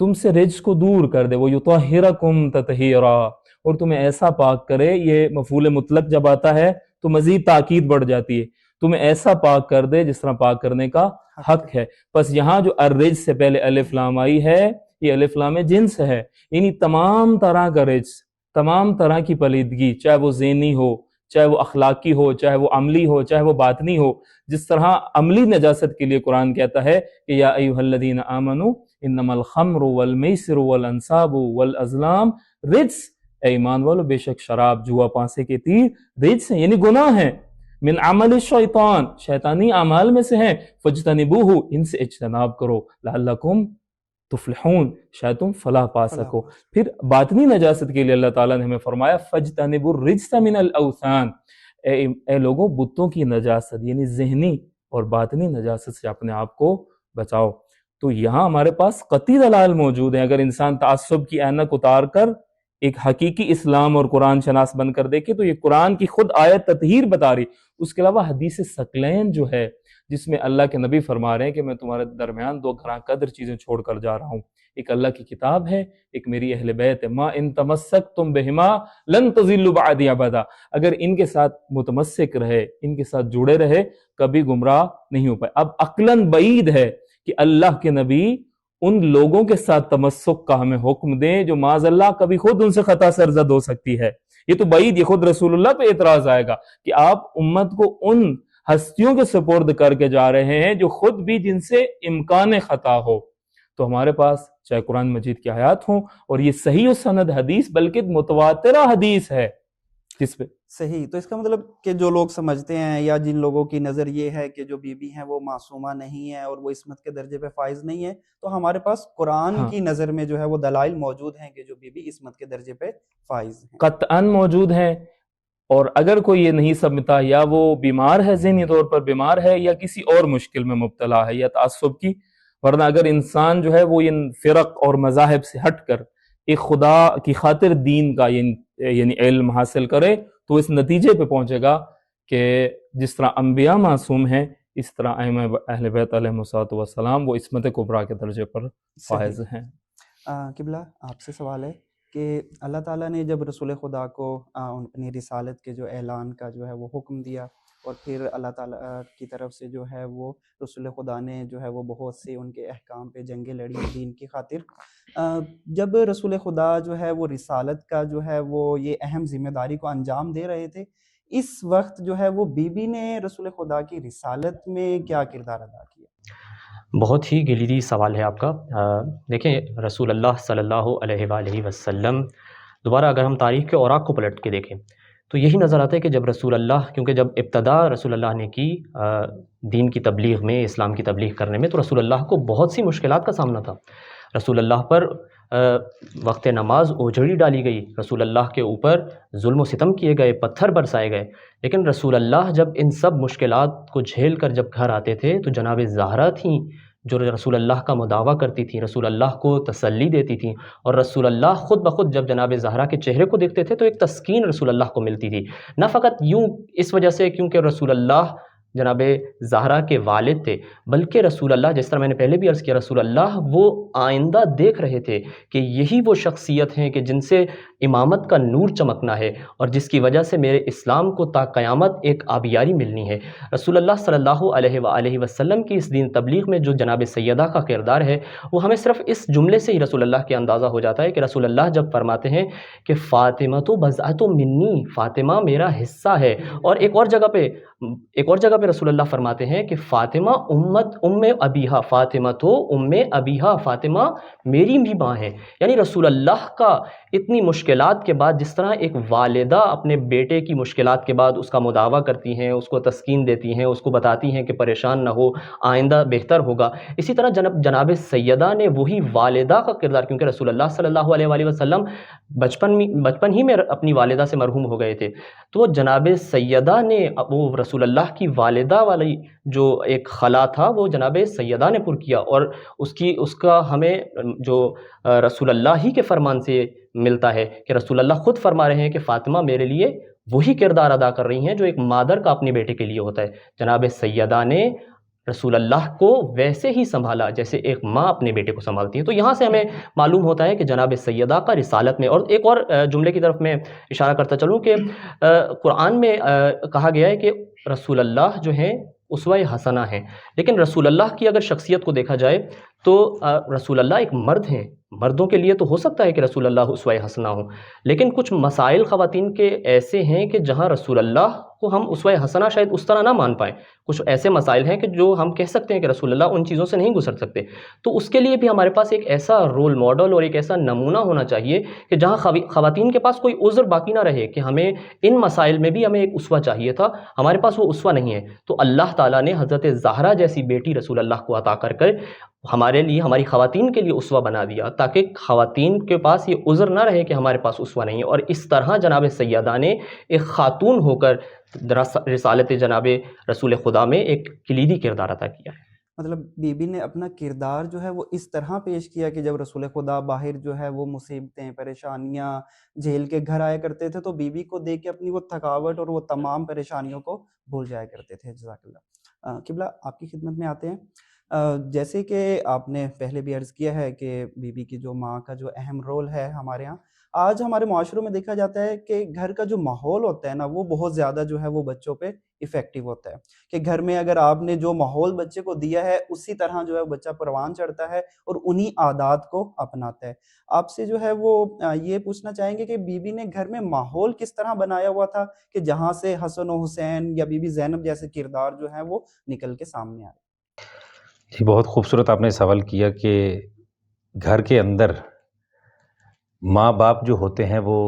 تم سے رجس کو دور کر دے، ویطہرکم تطہیرا، اور تمہیں ایسا پاک کرے۔ یہ مفعول مطلق جب آتا ہے تو مزید تاکید بڑھ جاتی ہے، تمہیں ایسا پاک کر دے جس طرح پاک کرنے کا حق ہے۔ پس یہاں جو الرجس سے پہلے الف لام آئی ہے، یہ الف لام جنس ہے، یعنی تمام طرح کا رجس، تمام طرح کی پلیدگی، چاہے وہ ذہنی ہو، چاہے وہ اخلاقی ہو، چاہے وہ عملی ہو، چاہے وہ باطنی ہو. جس طرح عملی نجاست کے لیے قرآن کہتا ہے کہ یا ایھا الذین آمنوا انما الخمر والمیسر والانصاب والازلام رجس، اے ایمان والو بے شک شراب، جوا، پانسے کے تیر رجس ہیں، یعنی گناہ ہیں، من عمل الشیطان، شیطانی اعمال میں سے ہیں، فاجتنبوہ، ان سے اجتناب کرو، لعلکم تفلحون، شاید تم فلاح پا سکو. پھر باطنی نجاست کے لیے اللہ تعالیٰ نے ہمیں فرمایا فاجتنبوا الرجس من الاوثان، اے لوگوں بتوں کی نجاست یعنی ذہنی اور باطنی نجاست سے اپنے آپ کو بچاؤ. تو یہاں ہمارے پاس قطعی دلائل موجود ہیں. اگر انسان تعصب کی اینک اتار کر ایک حقیقی اسلام اور قرآن شناس بن کر دیکھے تو یہ قرآن کی خود آیت تطہیر بتا رہی. اس کے علاوہ حدیث ثقلین جو ہے جس میں اللہ کے نبی فرما رہے ہیں کہ میں تمہارے درمیان دو گراں قدر چیزیں چھوڑ کر جا رہا ہوں، ایک اللہ کی کتاب ہے، ایک میری اہل بیت ہے. ما ان تمسکتم بہما لن تضلوا بعدی ابدا، اگر ان کے ساتھ متمسک رہے، ان کے ساتھ جڑے رہے، کبھی گمراہ نہیں ہو پائے. اب عقلاً بعید ہے کہ اللہ کے نبی ان لوگوں کے ساتھ تمسک کا ہمیں حکم دیں جو معاذ اللہ کبھی خود ان سے خطا سرزد ہو سکتی ہے. یہ تو بعید، یہ خود رسول اللہ پہ اعتراض آئے گا کہ آپ امت کو ان ہستیوں کے سپرد کر کے جا رہے ہیں جو خود بھی جن سے امکان خطا ہو. تو ہمارے پاس چاہے قرآن مجید کی آیات ہوں اور یہ صحیح و سند حدیث بلکہ متواترہ حدیث ہے جس پہ صحیح. تو اس کا مطلب کہ جو لوگ سمجھتے ہیں یا جن لوگوں کی نظر یہ ہے کہ جو بی بی ہیں وہ معصومہ نہیں ہیں اور وہ عصمت کے درجے پہ فائز نہیں ہیں، تو ہمارے پاس قرآن کی نظر میں جو ہے وہ دلائل موجود ہیں کہ جو بی بی عصمت کے درجے پہ فائز ہیں، قطعاً موجود ہیں. اور اگر کوئی یہ نہیں سمجھتا یا وہ بیمار ہے، ذہنی طور پر بیمار ہے یا کسی اور مشکل میں مبتلا ہے یا تعصب کی، ورنہ اگر انسان جو ہے وہ ان فرق اور مذاہب سے ہٹ کر ایک خدا کی خاطر دین کا یعنی علم حاصل کرے تو اس نتیجے پہ پہنچے گا کہ جس طرح انبیاء معصوم ہیں اس طرح ائمہ اہل بیت علیہم السلام وہ عصمت کبریٰ کے درجے پر فائز ہیں. قبلہ آپ سے سوال ہے کہ اللہ تعالیٰ نے جب رسول خدا کو اپنی رسالت کے جو اعلان کا جو ہے وہ حکم دیا اور پھر اللہ تعالیٰ کی طرف سے جو ہے وہ رسول خدا نے جو ہے وہ بہت سے ان کے احکام پہ جنگیں لڑی دین کی خاطر، جب رسول خدا جو ہے وہ رسالت کا جو ہے وہ یہ اہم ذمہ داری کو انجام دے رہے تھے، اس وقت جو ہے وہ بی بی نے رسول خدا کی رسالت میں کیا کردار ادا کیا؟ بہت ہی گلیری سوال ہے آپ کا. دیکھیں رسول اللہ صلی اللہ علیہ وآلہ وسلم، دوبارہ اگر ہم تاریخ کے اوراق کو پلٹ کے دیکھیں تو یہی نظر آتا ہے کہ جب رسول اللہ، کیونکہ جب ابتدا رسول اللہ نے کی دین کی تبلیغ میں، اسلام کی تبلیغ کرنے میں، تو رسول اللہ کو بہت سی مشکلات کا سامنا تھا. رسول اللہ پر وقت نماز اوجھڑی ڈالی گئی، رسول اللہ کے اوپر ظلم و ستم کیے گئے، پتھر برسائے گئے. لیکن رسول اللہ جب ان سب مشکلات کو جھیل کر جب گھر آتے تھے تو جناب زہرا تھیں جو رسول اللہ کا مداوع کرتی تھیں، رسول اللہ کو تسلی دیتی تھیں، اور رسول اللہ خود بخود جب جناب زہرا کے چہرے کو دیکھتے تھے تو ایک تسکین رسول اللہ کو ملتی تھی. نہ فقط یوں اس وجہ سے کیونکہ رسول اللہ جناب زہرا کے والد تھے، بلکہ رسول اللہ، جس طرح میں نے پہلے بھی عرض کیا، رسول اللہ وہ آئندہ دیکھ رہے تھے کہ یہی وہ شخصیت ہیں کہ جن سے امامت کا نور چمکنا ہے اور جس کی وجہ سے میرے اسلام کو تا قیامت ایک آبیاری ملنی ہے. رسول اللہ صلی اللہ علیہ وآلہ وسلم کی اس دین تبلیغ میں جو جناب سیدہ کا کردار ہے وہ ہمیں صرف اس جملے سے ہی رسول اللہ کے اندازہ ہو جاتا ہے کہ رسول اللہ جب فرماتے ہیں کہ فاطمہ تو بضعۃ منی، فاطمہ میرا حصہ ہے. اور ایک اور جگہ پہ رسول اللہ فرماتے ہیں کہ فاطمہ ام ابیہا، فاطمہ تو ام ابیہا، فاطمہ میری بھی ماں ہے. یعنی رسول اللہ کا اتنی مشکلات کے بعد جس طرح ایک والدہ اپنے بیٹے کی مشکلات کے بعد اس کا مداوع کرتی ہیں، اس کو تسکین دیتی ہیں، اس کو بتاتی ہیں کہ پریشان نہ ہو، آئندہ بہتر ہوگا، اسی طرح جناب سیدہ نے وہی والدہ کا کردار، کیونکہ رسول اللہ صلی اللہ علیہ وآلہ وسلم بچپن ہی میں اپنی والدہ سے مرحوم ہو گئے تھے، تو جناب سیدہ نے وہ رسول اللہ کی والدہ والی جو ایک خلا تھا وہ جناب سیدہ نے پر کیا. اور اس کا ہمیں جو رسول اللہ ہی کے فرمان سے ملتا ہے کہ رسول اللہ خود فرما رہے ہیں کہ فاطمہ میرے لیے وہی کردار ادا کر رہی ہیں جو ایک مادر کا اپنے بیٹے کے لیے ہوتا ہے. جناب سیدہ نے رسول اللہ کو ویسے ہی سنبھالا جیسے ایک ماں اپنے بیٹے کو سنبھالتی ہے. تو یہاں سے ہمیں معلوم ہوتا ہے کہ جناب سیدہ کا رسالت میں، اور ایک اور جملے کی طرف میں اشارہ کرتا چلوں کہ قرآن میں کہا گیا ہے کہ رسول اللہ جو ہیں اسوہ حسنہ ہیں، لیکن رسول اللہ کی اگر شخصیت کو دیکھا جائے تو رسول اللہ ایک مرد ہیں، مردوں کے لیے تو ہو سکتا ہے کہ رسول اللہ اسوہ حسنہ ہوں، لیکن کچھ مسائل خواتین کے ایسے ہیں کہ جہاں رسول اللہ کو ہم اسوہ حسنہ شاید اس طرح نہ مان پائیں، کچھ ایسے مسائل ہیں کہ جو ہم کہہ سکتے ہیں کہ رسول اللہ ان چیزوں سے نہیں گزر سکتے، تو اس کے لیے بھی ہمارے پاس ایک ایسا رول ماڈل اور ایک ایسا نمونہ ہونا چاہیے کہ جہاں خواتین کے پاس کوئی عذر باقی نہ رہے کہ ہمیں ان مسائل میں بھی ہمیں ایک اسوہ چاہیے تھا، ہمارے پاس وہ اسوہ نہیں ہے، تو اللہ تعالیٰ نے حضرت زہرا جیسی بیٹی رسول اللہ کو عطا کر ہمارے لیے، ہماری خواتین کے لیے اسوہ بنا دیا، تاکہ خواتین کے پاس یہ عذر نہ رہے کہ ہمارے پاس اسوہ نہیں ہے۔ اور اس طرح جناب سیدہ نے ایک خاتون ہو کر رسالت جناب رسول خدا میں ایک کلیدی کردار ادا کیا ہے۔ مطلب بی بی نے اپنا کردار جو ہے وہ اس طرح پیش کیا کہ جب رسول خدا باہر جو ہے وہ مصیبتیں پریشانیاں جھیل کے گھر آیا کرتے تھے تو بی بی کو دیکھ کے اپنی وہ تھکاوٹ اور وہ تمام پریشانیوں کو بھول جایا کرتے تھے۔ جزاک اللہ۔ قبلہ آپ کی خدمت میں آتے ہیں، جیسے کہ آپ نے پہلے بھی عرض کیا ہے کہ بی بی کی جو ماں کا جو اہم رول ہے ہمارے ہاں، آج ہمارے معاشروں میں دیکھا جاتا ہے کہ گھر کا جو ماحول ہوتا ہے نا وہ بہت زیادہ جو ہے وہ بچوں پہ افیکٹو ہوتا ہے، کہ گھر میں اگر آپ نے جو ماحول بچے کو دیا ہے اسی طرح جو ہے بچہ پروان چڑھتا ہے اور انہی عادات کو اپناتا ہے۔ آپ سے جو ہے وہ یہ پوچھنا چاہیں گے کہ بی بی نے گھر میں ماحول کس طرح بنایا ہوا تھا کہ جہاں سے حسن و حسین یا بی بی زینب جیسے کردار جو ہیں وہ نکل کے سامنے آئے؟ جی بہت خوبصورت آپ نے سوال کیا کہ گھر کے اندر ماں باپ جو ہوتے ہیں وہ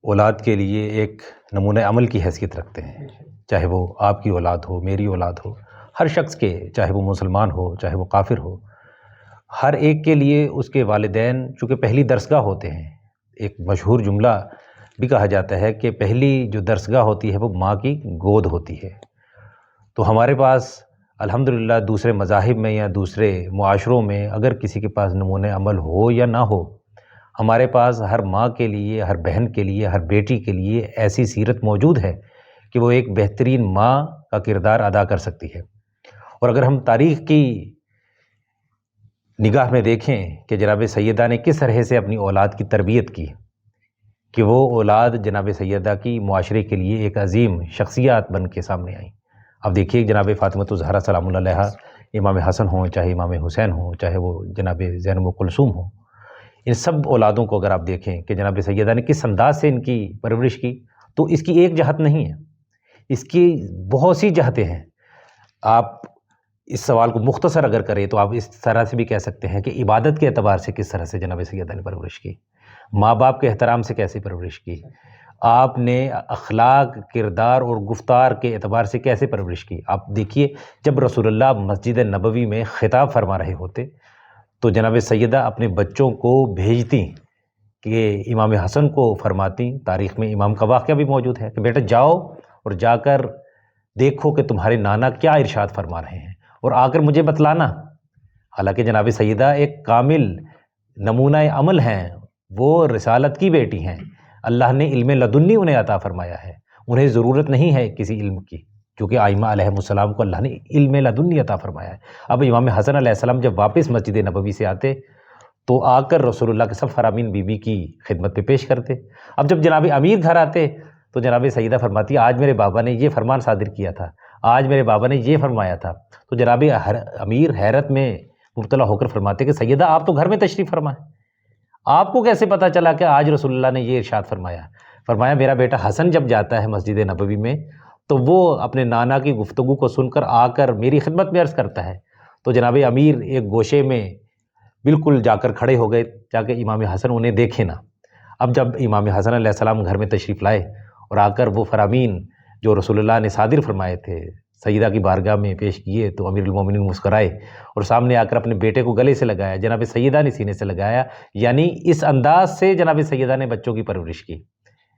اولاد کے لیے ایک نمونہ عمل کی حیثیت رکھتے ہیں، چاہے وہ آپ کی اولاد ہو، میری اولاد ہو، ہر شخص کے، چاہے وہ مسلمان ہو چاہے وہ کافر ہو، ہر ایک کے لیے اس کے والدین چونکہ پہلی درسگاہ ہوتے ہیں۔ ایک مشہور جملہ بھی کہا جاتا ہے کہ پہلی جو درسگاہ ہوتی ہے وہ ماں کی گود ہوتی ہے۔ تو ہمارے پاس الحمدللہ دوسرے مذاہب میں یا دوسرے معاشروں میں اگر کسی کے پاس نمونہ عمل ہو یا نہ ہو، ہمارے پاس ہر ماں کے لیے، ہر بہن کے لیے، ہر بیٹی کے لیے ایسی سیرت موجود ہے کہ وہ ایک بہترین ماں کا کردار ادا کر سکتی ہے۔ اور اگر ہم تاریخ کی نگاہ میں دیکھیں کہ جناب سیدہ نے کس طرح سے اپنی اولاد کی تربیت کی کہ وہ اولاد جناب سیدہ کی معاشرے کے لیے ایک عظیم شخصیات بن کے سامنے آئیں۔ اب دیکھیے جناب فاطمہ الزہرا سلام اللہ علیہا، امام حسن ہوں چاہے امام حسین ہوں چاہے وہ جناب زینب و کلثوم ہوں، ان سب اولادوں کو اگر آپ دیکھیں کہ جناب سیدہ نے کس انداز سے ان کی پرورش کی، تو اس کی ایک جہت نہیں ہے، اس کی بہت سی جہتیں ہیں۔ آپ اس سوال کو مختصر اگر کریں تو آپ اس طرح سے بھی کہہ سکتے ہیں کہ عبادت کے اعتبار سے کس طرح سے جناب سیدہ نے پرورش کی، ماں باپ کے احترام سے کیسے پرورش کی، آپ نے اخلاق، کردار اور گفتار کے اعتبار سے کیسے پرورش کی۔ آپ دیکھیے جب رسول اللہ مسجد نبوی میں خطاب فرما رہے ہوتے تو جناب سیدہ اپنے بچوں کو بھیجتی کہ امام حسن کو فرماتی، تاریخ میں امام کا واقعہ بھی موجود ہے کہ بیٹا جاؤ اور جا کر دیکھو کہ تمہارے نانا کیا ارشاد فرما رہے ہیں اور آ کر مجھے بتلانا۔ حالانکہ جناب سیدہ ایک کامل نمونہ عمل ہیں، وہ رسالت کی بیٹی ہیں، اللہ نے علم لدنی انہیں عطا فرمایا ہے، انہیں ضرورت نہیں ہے کسی علم کی، کیونکہ آئمہ علیہ السلام کو اللہ نے علم لدنی عطا فرمایا ہے۔ اب امام حسن علیہ السلام جب واپس مسجد نبوی سے آتے تو آ کر رسول اللہ کے سب فرامین بی بی کی خدمت پہ پیش کرتے۔ اب جب جناب امیر گھر آتے تو جناب سیدہ فرماتی آج میرے بابا نے یہ فرمان صادر کیا تھا، آج میرے بابا نے یہ فرمایا تھا، تو جناب امیر حیرت میں مبتلا ہو کر فرماتے کہ سیدہ آپ تو گھر میں تشریف فرمائیں، آپ کو کیسے پتہ چلا کہ آج رسول اللہ نے یہ ارشاد فرمایا؟ فرمایا میرا بیٹا حسن جب جاتا ہے مسجد نبوی میں تو وہ اپنے نانا کی گفتگو کو سن کر آ کر میری خدمت میں عرض کرتا ہے۔ تو جناب امیر ایک گوشے میں بالکل جا کر کھڑے ہو گئے تاکہ امام حسن انہیں دیکھے نہ۔ اب جب امام حسن علیہ السلام گھر میں تشریف لائے اور آ کر وہ فرامین جو رسول اللہ نے صادر فرمائے تھے سیدہ کی بارگاہ میں پیش کیے تو امیر المومنین مسکرائے اور سامنے آ کر اپنے بیٹے کو گلے سے لگایا، جناب سیدہ نے سینے سے لگایا، یعنی اس انداز سے جناب سیدہ نے بچوں کی پرورش کی۔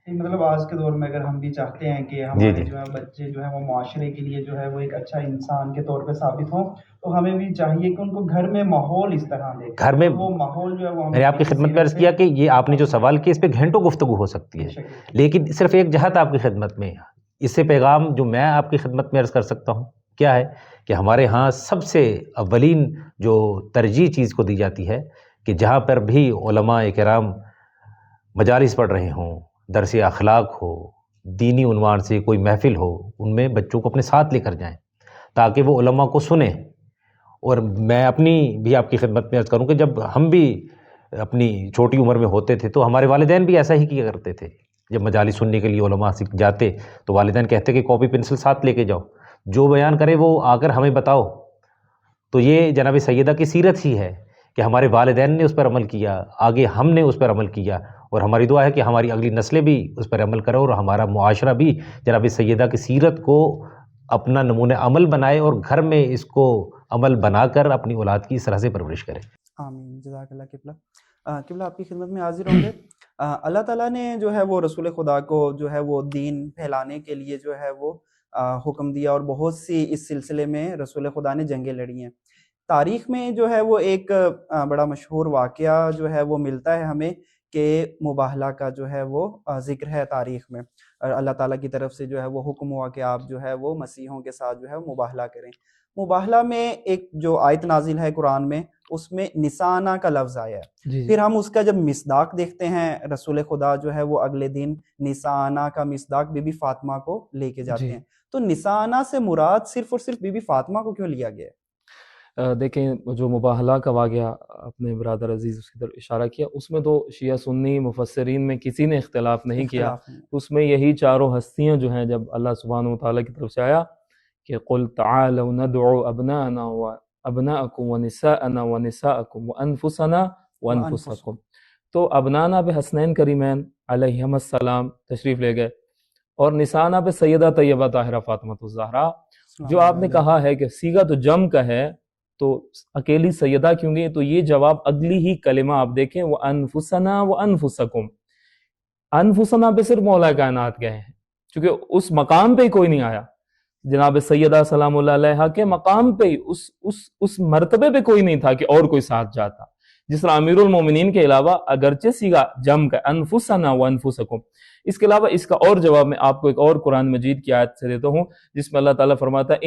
مطلب آج کے دور میں اگر ہم بھی چاہتے ہیں کہ ہمارے جو ہے بچے جو ہیں وہ معاشرے کے لیے جو ہے وہ ایک اچھا انسان کے طور پہ ثابت ہوں تو ہمیں بھی چاہیے کہ ان کو گھر میں ماحول اس طرح دے، گھر میں وہ ماحول جو ہے وہ میں نے آپ کی خدمت میں عرض کیا کہ یہ آپ نے جو سوال کیا اس پہ گھنٹوں گفتگو ہو سکتی ہے، لیکن صرف ایک جہت آپ کی خدمت میں، اس سے پیغام جو میں آپ کی خدمت میں عرض کر سکتا ہوں کیا ہے کہ ہمارے ہاں سب سے اولین جو ترجیح چیز کو دی جاتی ہے کہ جہاں پر بھی علماء کرام مجالس پڑھ رہے ہوں، درس اخلاق ہو، دینی عنوان سے کوئی محفل ہو، ان میں بچوں کو اپنے ساتھ لے کر جائیں تاکہ وہ علماء کو سنیں. اور میں اپنی بھی آپ کی خدمت میں عرض کروں کہ جب ہم بھی اپنی چھوٹی عمر میں ہوتے تھے تو ہمارے والدین بھی ایسا ہی کیا کرتے تھے. جب مجالس سننے کے لیے علماء سے جاتے تو والدین کہتے کہ کاپی پنسل ساتھ لے کے جاؤ، جو بیان کرے وہ آ کر ہمیں بتاؤ. تو یہ جناب سیدہ کی سیرت ہی ہے کہ ہمارے والدین نے اس پر عمل کیا، آگے ہم نے اس پر عمل کیا، اور ہماری دعا ہے کہ ہماری اگلی نسلیں بھی اس پر عمل کریں اور ہمارا معاشرہ بھی جناب سیدہ کی سیرت کو اپنا نمونہ عمل بنائے اور گھر میں اس کو عمل بنا کر اپنی اولاد کی اس طرح سے پرورش کرے. آمین. جزاک اللہ قبلہ. قبلہ آپ کی خدمت میں حاضر ہوں گے. اللہ تعالیٰ نے جو ہے وہ رسول خدا کو جو ہے وہ دین پھیلانے کے لیے جو ہے وہ حکم دیا، اور بہت سی اس سلسلے میں رسول خدا نے جنگیں لڑی ہیں. تاریخ میں جو ہے وہ ایک بڑا مشہور واقعہ جو ہے وہ ملتا ہے ہمیں کہ مباہلہ کا جو ہے وہ ذکر ہے تاریخ میں، اور اللہ تعالیٰ کی طرف سے جو ہے وہ حکم ہوا کہ آپ جو ہے وہ مسیحوں کے ساتھ جو ہے مباہلہ کریں. مباہلہ میں ایک جو آیت نازل ہے قرآن میں، اس میں نسانہ کا لفظ آیا ہے. پھر ہم اس کا جب مصداق دیکھتے ہیں، رسول خدا جو ہے وہ اگلے دن نسانہ کا مصداق بی بی فاطمہ کو لے کے جاتے ہیں. تو نسانہ سے مراد صرف اور صرف بی بی فاطمہ کو کیوں لیا گیا ہے؟ دیکھیں جو مباہلہ کا واقعہ اپنے برادر عزیز اس کی طرف اشارہ کیا، اس میں تو شیعہ سنی مفسرین میں کسی نے اختلاف نہیں کیا. اس میں یہی چاروں ہستیاں جو ہیں، جب اللہ سبحانہ وتعالیٰ کی طرف سے آیا کہ قل تعالوا ندعو ابناءنا وابناءکم ونساءنا ونساءکم وانفسنا وانفسکم، تو ابنانا پہ حسنین کریمین علیہم السلام تشریف لے گئے، اور نسانا پہ سیدہ طیبہ طاہرہ فاطمہ الزہرا. جو آپ نے کہا ہے کہ صیغہ تو جم کا ہے، تو اکیلی سیدہ کیوں گئی؟ تو یہ جواب اگلی ہی کلمہ آپ دیکھیں، وَأَنفُسَنَا وَأَنفُسَكُمْ. انفسنا پہ صرف مولا کائنات گئے ہیں، چونکہ اس مقام پہ ہی کوئی نہیں آیا. جناب سیدہ سلام اللہ علیہا کے مقام پہ ہی اس مرتبے پہ کوئی نہیں تھا کہ اور کوئی ساتھ جاتا. جس طرح امیر المومنین کے علاوہ اگرچہ صیغہ جم کا انفسنا وانفسکم، اس کے علاوہ اس کا اور جواب میں آپ کو ایک اور قرآن مجید کی آیت سے دیتا ہوں، جس میں اللہ تعالیٰ فرماتا ہے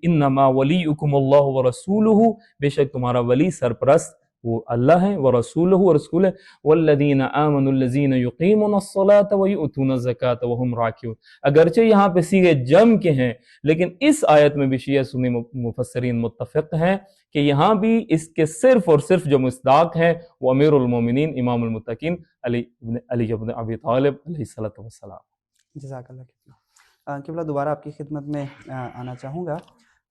انما ولیکم اللہ ورسولہ، بے شک تمہارا ولی سرپرست وہ اللہ ہے، ورسولہ اور رسول ہے، والذین آمنوا الذین یقیمون الصلاۃ ویؤتون الزکاۃ وہم راکعون. اگرچہ یہاں پہ صیغے جم کے ہیں، لیکن اس آیت میں بھی شیعہ سنی مفسرین متفق ہیں کہ یہاں بھی اس کے صرف اور صرف جو مصداق ہیں وہ امیر المومنین امام المتقین علی ابن ابی طالب علیہ السلام. جزاک اللہ قبلہ. قبلہ دوبارہ آپ کی خدمت میں آنا چاہوں گا.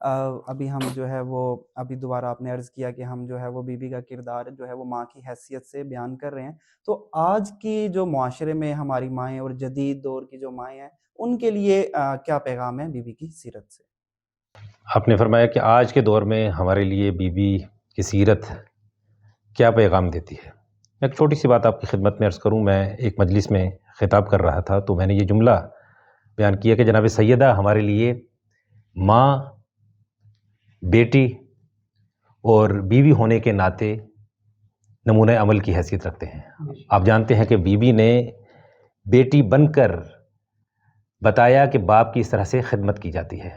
ابھی ہم جو ہے وہ ابھی دوبارہ آپ نے عرض کیا کہ ہم جو ہے وہ بی بی کا کردار جو ہے وہ ماں کی حیثیت سے بیان کر رہے ہیں. تو آج کی جو معاشرے میں ہماری مائیں اور جدید دور کی جو مائیں ہیں، ان کے لیے کیا پیغام ہے بی بی کی سیرت سے؟ آپ نے فرمایا کہ آج کے دور میں ہمارے لیے بی بی کی سیرت کیا پیغام دیتی ہے. ایک چھوٹی سی بات آپ کی خدمت میں عرض کروں. میں ایک مجلس میں خطاب کر رہا تھا تو میں نے یہ جملہ بیان کیا کہ جناب سیدہ ہمارے لیے ماں، بیٹی اور بیوی ہونے کے ناطے نمونہ عمل کی حیثیت رکھتے ہیں. آپ جانتے ہیں کہ بیوی نے بیٹی بن کر بتایا کہ باپ کی اس طرح سے خدمت کی جاتی ہے،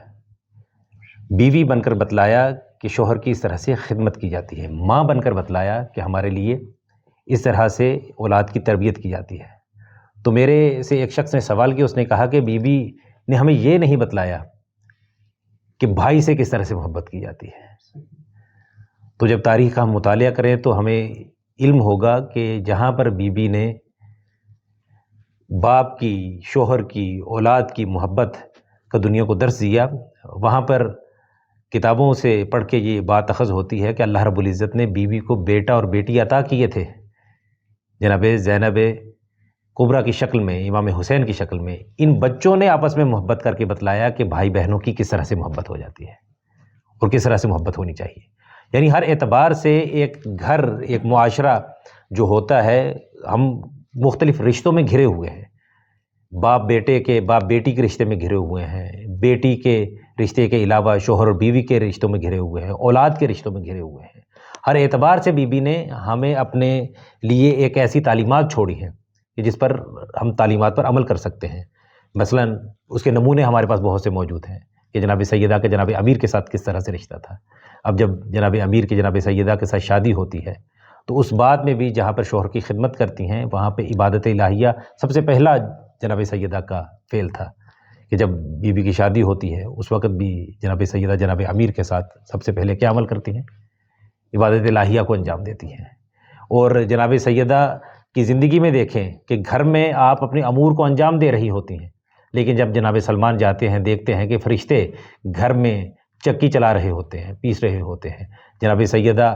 بیوی بن کر بتلایا کہ شوہر کی اس طرح سے خدمت کی جاتی ہے، ماں بن کر بتلایا کہ ہمارے لیے اس طرح سے اولاد کی تربیت کی جاتی ہے. تو میرے سے ایک شخص نے سوال کیا، اس نے کہا کہ بیوی نے ہمیں یہ نہیں بتلایا کہ بھائی سے کس طرح سے محبت کی جاتی ہے. تو جب تاریخ کا ہم مطالعہ کریں تو ہمیں علم ہوگا کہ جہاں پر بیوی نے باپ کی، شوہر کی، اولاد کی محبت کا دنیا کو درس دیا، وہاں پر کتابوں سے پڑھ کے یہ بات اخذ ہوتی ہے کہ اللہ رب العزت نے بیوی کو بیٹا اور بیٹی عطا کیے تھے. جناب زینب کبریٰ کی شکل میں، امام حسین کی شکل میں، ان بچوں نے آپس میں محبت کر کے بتلایا کہ بھائی بہنوں کی کس طرح سے محبت ہو جاتی ہے اور کس طرح سے محبت ہونی چاہیے. یعنی ہر اعتبار سے ایک گھر، ایک معاشرہ جو ہوتا ہے، ہم مختلف رشتوں میں گھرے ہوئے ہیں. باپ بیٹے کے، باپ بیٹی کے رشتے میں گھرے ہوئے ہیں، بیٹی کے رشتے کے علاوہ شوہر اور بیوی کے رشتوں میں گھرے ہوئے ہیں، اولاد کے رشتوں میں گھرے ہوئے ہیں. ہر اعتبار سے بیوی نے ہمیں اپنے لیے ایک ایسی تعلیمات چھوڑی ہیں کہ جس پر ہم تعلیمات پر عمل کر سکتے ہیں. مثلا اس کے نمونے ہمارے پاس بہت سے موجود ہیں کہ جناب سیدہ کے جناب امیر کے ساتھ کس طرح سے رشتہ تھا. اب جب جناب امیر کے جناب سیدہ کے ساتھ شادی ہوتی ہے تو اس بات میں بھی جہاں پر شوہر کی خدمت کرتی ہیں وہاں پہ عبادت الہیہ سب سے پہلا جناب سیدہ کا فعل تھا کہ جب بیوی کی شادی ہوتی ہے اس وقت بھی جناب سیدہ جناب امیر کے ساتھ سب سے پہلے کیا عمل کرتی ہیں؟ عبادت الہیہ کو انجام دیتی ہیں. اور جناب سیدہ کی زندگی میں دیکھیں کہ گھر میں آپ اپنے امور کو انجام دے رہی ہوتی ہیں، لیکن جب جناب سلمان جاتے ہیں دیکھتے ہیں کہ فرشتے گھر میں چکی چلا رہے ہوتے ہیں، پیس رہے ہوتے ہیں. جناب سیدہ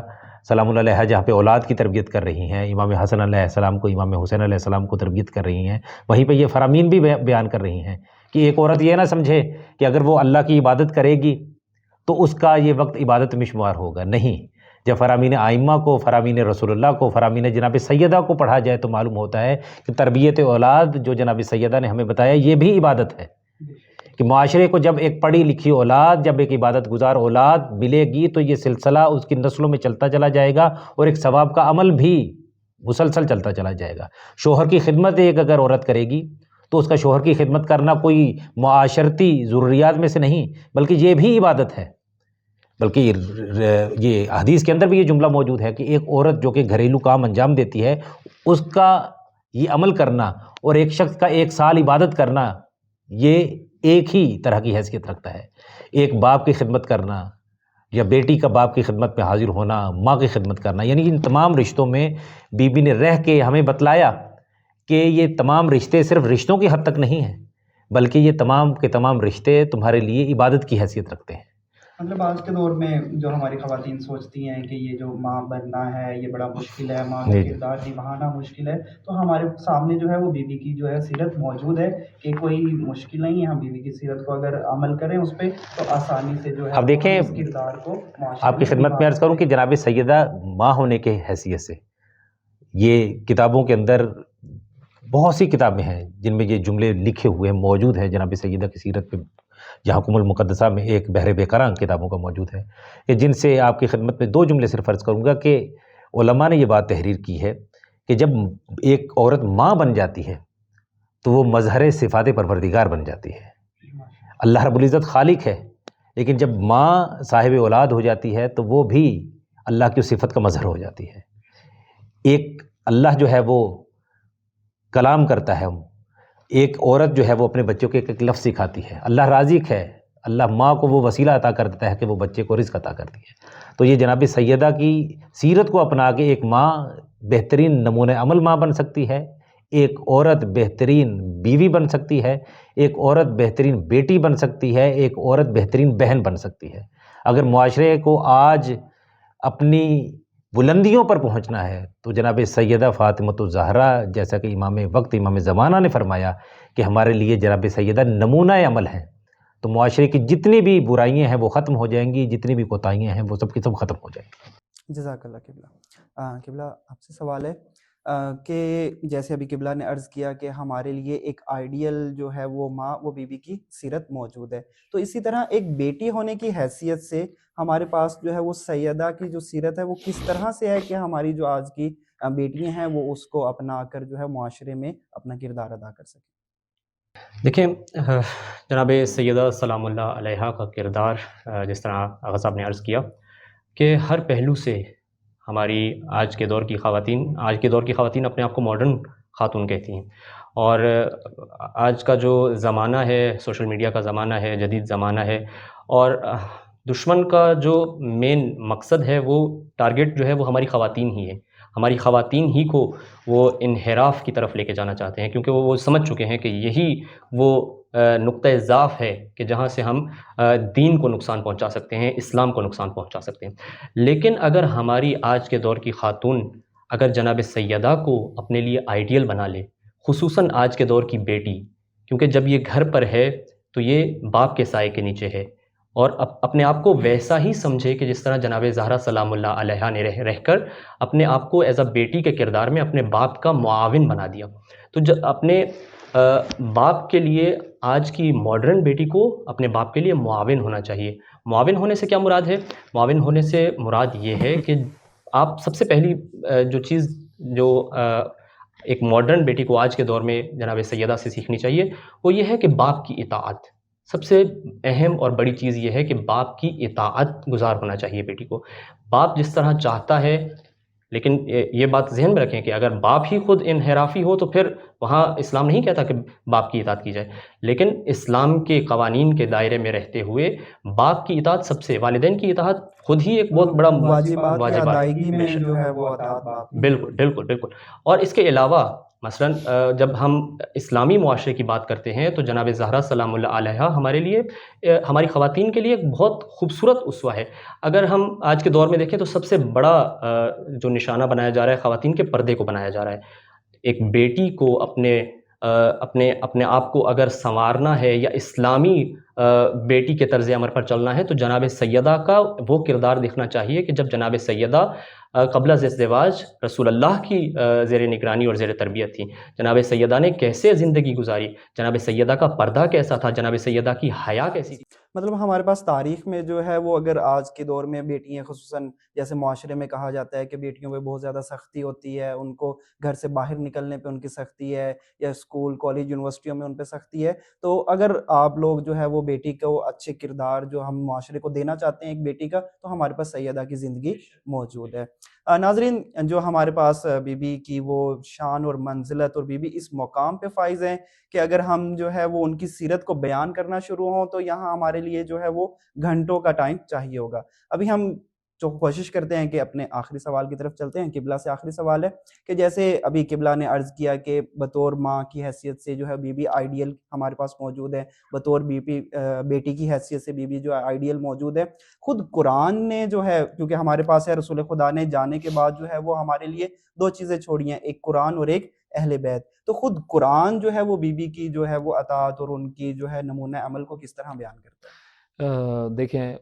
سلام اللہ علیہ جہاں پہ اولاد کی تربیت کر رہی ہیں، امام حسن علیہ السلام کو، امام حسین علیہ السلام کو تربیت کر رہی ہیں، وہیں پہ یہ فرامین بھی بیان کر رہی ہیں کہ ایک عورت یہ نہ سمجھے کہ اگر وہ اللہ کی عبادت کرے گی تو اس کا یہ وقت عبادت میں شمار ہوگا. نہیں، جب فرامین آئمہ کو، فرامین رسول اللہ کو، فرامین جناب سیدہ کو پڑھا جائے تو معلوم ہوتا ہے کہ تربیت اولاد جو جناب سیدہ نے ہمیں بتایا یہ بھی عبادت ہے. کہ معاشرے کو جب ایک پڑھی لکھی اولاد، جب ایک عبادت گزار اولاد ملے گی تو یہ سلسلہ اس کی نسلوں میں چلتا چلا جائے گا اور ایک ثواب کا عمل بھی مسلسل چلتا چلا جائے گا. شوہر کی خدمت ایک اگر عورت کرے گی تو اس کا شوہر کی خدمت کرنا کوئی معاشرتی ضروریات میں سے نہیں بلکہ یہ بھی عبادت ہے. بلکہ یہ حدیث کے اندر بھی یہ جملہ موجود ہے کہ ایک عورت جو کہ گھریلو کام انجام دیتی ہے اس کا یہ عمل کرنا اور ایک شخص کا 1 سال عبادت کرنا یہ ایک ہی طرح کی حیثیت رکھتا ہے. ایک باپ کی خدمت کرنا یا بیٹی کا باپ کی خدمت میں حاضر ہونا، ماں کی خدمت کرنا، یعنی ان تمام رشتوں میں بی بی نے رہ کے ہمیں بتلایا کہ یہ تمام رشتے صرف رشتوں کی حد تک نہیں ہیں بلکہ یہ تمام کے تمام رشتے تمہارے لیے عبادت کی حیثیت رکھتے ہیں. مطلب آج کے دور میں جو ہماری خواتین سوچتی ہیں کہ یہ جو ماں بننا ہے یہ بڑا مشکل ہے، ماں کا کردار نبھانا مشکل ہے، تو ہمارے سامنے جو ہے وہ بیوی کی جو ہے سیرت موجود ہے کہ کوئی مشکل نہیں ہے. ہم بیوی کی سیرت کو اگر عمل کریں اس پہ تو آسانی سے جو ہے اب دیکھیں اس کردار کو آپ کی خدمت میں عرض کروں کہ جناب سیدہ ماں ہونے کے حیثیت سے یہ کتابوں کے اندر بہت سی کتابیں ہیں جن میں یہ جملے لکھے ہوئے موجود ہیں جناب سیدہ کی سیرت پہ. جہاں حکم المقدسہ میں ایک بحر بے قرار کتابوں کا موجود ہے کہ جن سے آپ کی خدمت میں 2 جملے صرف عرض کروں گا کہ علماء نے یہ بات تحریر کی ہے کہ جب ایک عورت ماں بن جاتی ہے تو وہ مظہر صفات پروردگار بن جاتی ہے. اللہ رب العزت خالق ہے لیکن جب ماں صاحب اولاد ہو جاتی ہے تو وہ بھی اللہ کی صفت کا مظہر ہو جاتی ہے. ایک اللہ جو ہے وہ کلام کرتا ہے، ایک عورت جو ہے وہ اپنے بچوں کے ایک لفظ سکھاتی ہے. اللہ رازق ہے، اللہ ماں کو وہ وسیلہ عطا کر دیتا ہے کہ وہ بچے کو رزق عطا کرتی ہے. تو یہ جناب سیدہ کی سیرت کو اپنا کے ایک ماں بہترین نمونہ عمل ماں بن سکتی ہے، ایک عورت بہترین بیوی بن سکتی ہے، ایک عورت بہترین بیٹی بن سکتی ہے، ایک عورت بہترین بہن بن سکتی ہے. اگر معاشرے کو آج اپنی بلندیوں پر پہنچنا ہے تو جناب سیدہ فاطمۃ الزہرا جیسا کہ امام وقت امام زمانہ نے فرمایا کہ ہمارے لیے جناب سیدہ نمونہ عمل ہیں. تو معاشرے کی جتنی بھی برائیاں ہیں وہ ختم ہو جائیں گی، جتنی بھی کوتاہیاں ہیں وہ سب کی سب ختم ہو جائیں گی. جزاک اللہ قبلہ. قبلہ آپ سے سوال ہے کہ جیسے ابھی قبلہ نے عرض کیا کہ ہمارے لیے ایک آئیڈیل جو ہے وہ ماں وہ بیوی کی سیرت موجود ہے، تو اسی طرح ایک بیٹی ہونے کی حیثیت سے ہمارے پاس جو ہے وہ سیدہ کی جو سیرت ہے وہ کس طرح سے ہے کہ ہماری جو آج کی بیٹیاں ہیں وہ اس کو اپنا کر جو ہے معاشرے میں اپنا کردار ادا کر سکیں. دیکھیں جناب سیدہ سلام اللہ علیہا کا کردار جس طرح آغا صاحب نے عرض کیا کہ ہر پہلو سے ہماری آج کے دور کی خواتین اپنے آپ کو ماڈرن خاتون کہتی ہیں. اور آج کا جو زمانہ ہے سوشل میڈیا کا زمانہ ہے، جدید زمانہ ہے، اور دشمن کا جو مین مقصد ہے وہ ٹارگٹ جو ہے وہ ہماری خواتین ہی ہے. ہماری خواتین ہی کو وہ انحراف کی طرف لے کے جانا چاہتے ہیں کیونکہ وہ سمجھ چکے ہیں کہ یہی وہ نقطۂ ضعف ہے کہ جہاں سے ہم دین کو نقصان پہنچا سکتے ہیں، اسلام کو نقصان پہنچا سکتے ہیں. لیکن اگر ہماری آج کے دور کی خاتون اگر جناب سیدہ کو اپنے لیے آئیڈیل بنا لے، خصوصاً آج کے دور کی بیٹی، کیونکہ جب یہ گھر پر ہے تو یہ باپ کے سائے کے نیچے ہے، اور اپنے آپ کو ویسا ہی سمجھے کہ جس طرح جناب زہرا سلام اللہ علیہا نے رہ کر اپنے آپ کو ایز اے بیٹی کے کردار میں اپنے باپ کا معاون بنا دیا. تو اپنے باپ کے لیے آج کی ماڈرن بیٹی کو اپنے باپ کے لیے معاون ہونا چاہیے. معاون ہونے سے کیا مراد ہے؟ معاون ہونے سے مراد یہ ہے کہ آپ سب سے پہلی جو چیز جو ایک ماڈرن بیٹی کو آج کے دور میں جناب سیدہ سے سیکھنی چاہیے وہ یہ ہے کہ باپ کی اطاعت. سب سے اہم اور بڑی چیز یہ ہے کہ باپ کی اطاعت گزار ہونا چاہیے بیٹی کو. باپ جس طرح چاہتا ہے لیکن یہ بات ذہن میں رکھیں کہ اگر باپ ہی خود انحرافی ہو تو پھر وہاں اسلام نہیں کہتا کہ باپ کی اطاعت کی جائے، لیکن اسلام کے قوانین کے دائرے میں رہتے ہوئے باپ کی اطاعت سب سے، والدین کی اطاعت خود ہی ایک بہت بڑا واجبات کی واجبات ادائیگی بے میں شک، جو ہے وہ اطاعت باپ کی بالکل بالکل بالکل۔ اور اس کے علاوہ مثلاً جب ہم اسلامی معاشرے کی بات کرتے ہیں تو جناب زہرا سلام اللہ علیہا ہمارے لیے، ہماری خواتین کے لیے ایک بہت خوبصورت اسوہ ہے۔ اگر ہم آج کے دور میں دیکھیں تو سب سے بڑا جو نشانہ بنایا جا رہا ہے خواتین کے پردے کو بنایا جا رہا ہے۔ ایک بیٹی کو اپنے آپ کو اگر سنوارنا ہے یا اسلامی بیٹی کے طرز عمل پر چلنا ہے تو جناب سیدہ کا وہ کردار دیکھنا چاہیے کہ جب جناب سیدہ قبل از ازدواج رسول اللہ کی زیر نگرانی اور زیر تربیت تھی، جناب سیدہ نے کیسے زندگی گزاری، جناب سیدہ کا پردہ کیسا تھا، جناب سیدہ کی حیا کیسی تھی۔ مطلب ہمارے پاس تاریخ میں جو ہے وہ، اگر آج کے دور میں بیٹیاں خصوصاً جیسے معاشرے میں کہا جاتا ہے کہ بیٹیوں پہ بہت زیادہ سختی ہوتی ہے، ان کو گھر سے باہر نکلنے پہ ان کی سختی ہے، یا اسکول کالج یونیورسٹیوں میں ان پہ سختی ہے، تو اگر آپ لوگ جو ہے وہ بیٹی کو اچھے کردار جو ہم معاشرے کو دینا چاہتے ہیں ایک بیٹی کا، تو ہمارے پاس سیدہ کی زندگی موجود ہے۔ ناظرین، جو ہمارے پاس بی بی کی وہ شان اور منزلت، اور بی بی اس مقام پہ فائز ہیں کہ اگر ہم جو ہے وہ ان کی سیرت کو بیان کرنا شروع ہوں تو یہاں ہمارے لیے جو ہے وہ گھنٹوں کا ٹائم چاہیے ہوگا۔ ابھی ہم جو کوشش کرتے ہیں کہ اپنے آخری سوال کی طرف چلتے ہیں۔ قبلہ سے آخری سوال ہے کہ جیسے ابھی قبلہ نے عرض کیا کہ بطور ماں کی حیثیت سے جو ہے بی بی آئیڈیل ہمارے پاس موجود ہے، بطور بیٹی کی حیثیت سے بی بی جو ہے آئیڈیل موجود ہے۔ خود قرآن نے جو ہے، کیونکہ ہمارے پاس ہے، رسول خدا نے جانے کے بعد جو ہے وہ ہمارے لیے دو چیزیں چھوڑی ہیں، ایک قرآن اور ایک اہل بیت۔ تو خود قرآن جو ہے وہ بی بی کی جو ہے وہ اطاعت اور ان کی جو ہے نمونہ عمل کو کس طرح بیان کرتا ہے؟ دیکھیں،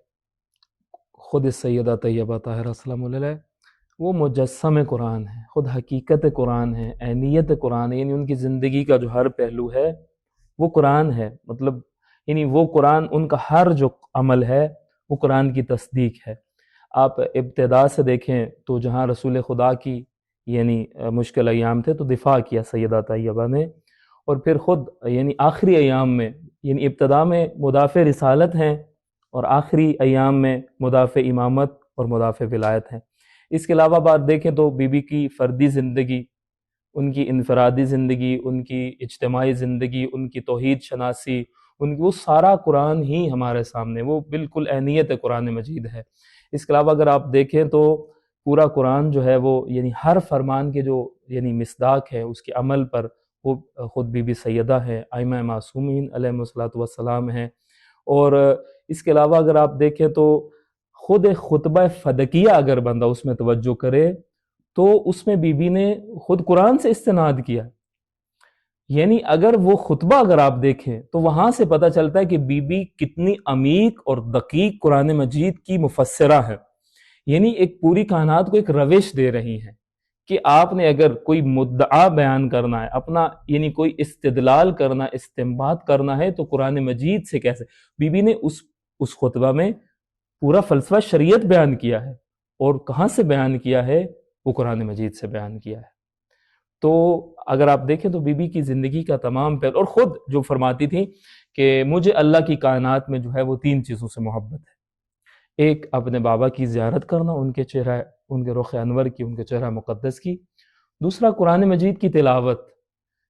خود سیدہ طیبہ طاہرہ سلام اللہ علیہ وہ مجسم قرآن ہے، خود حقیقت قرآن ہے، عینیت قرآن ہے، یعنی ان کی زندگی کا جو ہر پہلو ہے وہ قرآن ہے۔ مطلب یعنی وہ قرآن، ان کا ہر جو عمل ہے وہ قرآن کی تصدیق ہے۔ آپ ابتدا سے دیکھیں تو جہاں رسول خدا کی یعنی مشکل ایام تھے تو دفاع کیا سیدہ طیبہ نے، اور پھر خود یعنی آخری ایام میں، یعنی ابتدا میں مدافع رسالت ہیں اور آخری ایام میں مدافع امامت اور مدافع ولایت ہیں۔ اس کے علاوہ بات دیکھیں تو بی بی کی فردی زندگی، ان کی انفرادی زندگی، ان کی اجتماعی زندگی، ان کی توحید شناسی، وہ سارا قرآن ہی ہمارے سامنے، وہ بالکل عینیت قرآن مجید ہے۔ اس کے علاوہ اگر آپ دیکھیں تو پورا قرآن جو ہے وہ یعنی ہر فرمان کے جو یعنی مصداق ہے اس کے عمل پر وہ خود بی بی سیدہ ہے، ائمہ معصومین علیہم الصلوۃ والسلام ہیں۔ اور اس کے علاوہ اگر آپ دیکھیں تو خود خطبہ فدقیہ اگر بندہ اس میں توجہ کرے تو اس میں بی بی نے خود قرآن سے استناد کیا، یعنی اگر وہ خطبہ اگر آپ دیکھیں تو وہاں سے پتہ چلتا ہے کہ بی بی کتنی عمیق اور دقیق قرآن مجید کی مفسرہ ہے، یعنی ایک پوری کائنات کو ایک روش دے رہی ہیں کہ آپ نے اگر کوئی مدعا بیان کرنا ہے، اپنا یعنی کوئی استدلال کرنا، استنباط کرنا ہے تو قرآن مجید سے کیسے۔ بی بی نے اس خطبہ میں پورا فلسفہ شریعت بیان کیا ہے، اور کہاں سے بیان کیا ہے؟ وہ قرآن مجید سے بیان کیا ہے۔ تو اگر آپ دیکھیں تو بی بی کی زندگی کا تمام پہلو، اور خود جو فرماتی تھی کہ مجھے اللہ کی کائنات میں جو ہے وہ تین چیزوں سے محبت ہے، ایک اپنے بابا کی زیارت کرنا، ان کے چہرہ، ان کے رخ انور کی، ان کے چہرہ مقدس کی، دوسرا قرآن مجید کی تلاوت،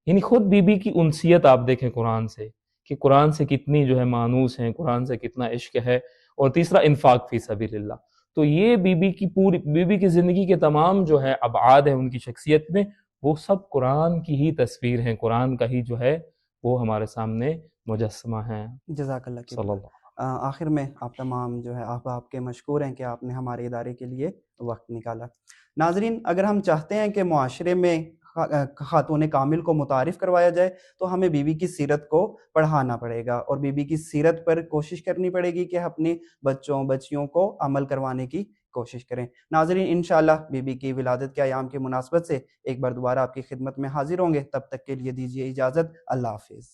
یعنی خود بی بی کی انسیت آپ دیکھیں قرآن سے کہ قرآن سے کتنی جو ہے مانوس ہیں، قرآن سے کتنا عشق ہے، اور تیسرا انفاق فی سبیل اللہ۔ تو یہ بی بی کی پوری بی بی کی زندگی کے تمام جو ہے ابعاد ہیں ان کی شخصیت میں، وہ سب قرآن کی ہی تصویر ہیں، قرآن کا ہی جو ہے وہ ہمارے سامنے مجسمہ ہیں۔ جزاک اللہ صلی اللہ۔ آخر میں آپ تمام جو ہے آپ کے مشکور ہیں کہ آپ نے ہمارے ادارے کے لیے وقت نکالا۔ ناظرین، اگر ہم چاہتے ہیں کہ معاشرے میں خاتون کامل کو متعارف کروایا جائے تو ہمیں بی بی کی سیرت کو پڑھانا پڑے گا، اور بی بی کی سیرت پر کوشش کرنی پڑے گی کہ اپنے بچوں بچیوں کو عمل کروانے کی کوشش کریں۔ ناظرین، انشاءاللہ بی بی کی ولادت کے ایام کی مناسبت سے ایک بار دوبارہ آپ کی خدمت میں حاضر ہوں گے۔ تب تک کے لیے دیجیے اجازت۔ اللہ حافظ۔